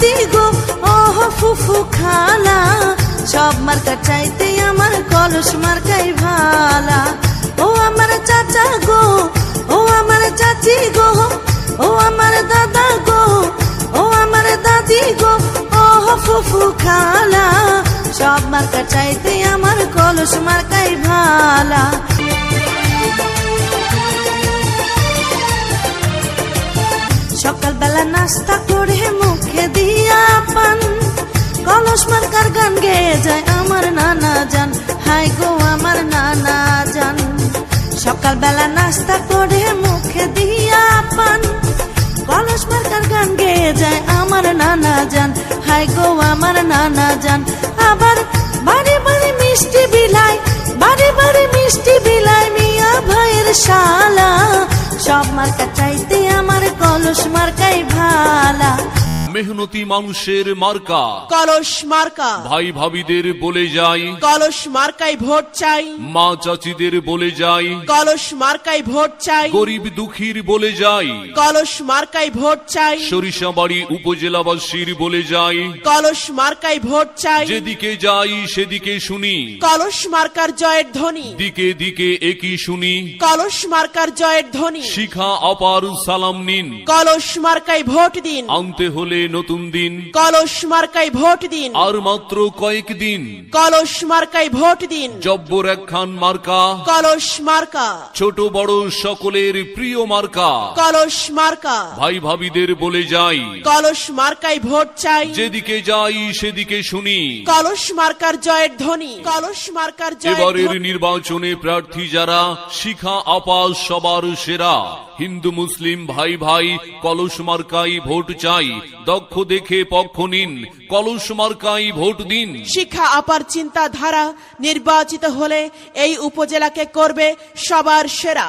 দাদি গো ওহ ফুফু খালা, সব মার্কা চাইতে আমার কলস মার্কাই ভালা। ও আমার চাচা গো, ও আমার চাচি গো, ও আমার দাদা গো, ও আমার দাদি গো ওহ ফুফু খালা, সব মার্কা চাইতে আমার কলস মার্কাই ভালা। সকালবেলা নাস্তা করে মুখে দিয়া পান, কলস মার্কার গান গেয়ে যায় আমার নানা জান, হাই গো আমার নানা জান। সকালবেলা নাস্তা করে মুখে দিয়া পান, কলস মার্কার গান গেয়ে যায় আমার নানা জান, হাই গো আমার নানা জান। আবার বাড়ি বাড়ি মিষ্টি বিলাই, বাড়ি বাড়ি মিষ্টি বিলাই মিয়া ভাইয়ের শালা, সব মার্কা চাইতে আমার কলস মার্কাই ভালা। মেহনতি মানুষের মার্কা কলস মার্কা, ভাই ভাবিদের বলে যাই কলস মার্কায় ভোট চাই, মা চাচিদের বলে যাই কলস মার্কায় ভোট চাই, গরিব দুঃখীর বলে যাই কলস মার্কায় ভোট চাই, সরিষাবাড়ি উপজেলাবাসীর বলে যাই কলস মার্কায় ভোট চাই। যেদিকে যাই সেদিকে শুনি কলস মার্কার জয়ের ধ্বনি, দিকে দিকে একই শুনি, কলস মার্কার জয়ের ধ্বনি। শিখা অপার সালাম নিন, কলস মার্কায় ভোট দিন, আনতে হলে নতুন দিন, কলস মার্কায় ভোট দিন, আর মাত্র কয়েক দিন, কলস মার্কায় ভোট দিন। জব্বর একখান মার্কা, কলস মার্কা, ছোট বড় সকলের প্রিয় মার্কা। কলস মার্কা, ভাই ভাবিদের বলে যাই কলস মার্কায় ভোট চাই, যেদিকে যাই সেদিকে শুনি। কলস মার্কার জয়ের ধ্বনি, কলস মার্কার জয়ের এবারের ধ্বনি। নির্বাচনে প্রার্থী যারা, শিখা আপা সবার সেরা। হিন্দু মুসলিম ভাই ভাই কলস মার্কাই ভোট চাই, দক্ষ দেখে পক্ষ নিন, কলস মার্কাই ভোট দিন। শিক্ষা আপার চিন্তাধারা নির্বাচিত হলে এই উপজেলাকে করবে সবার সেরা।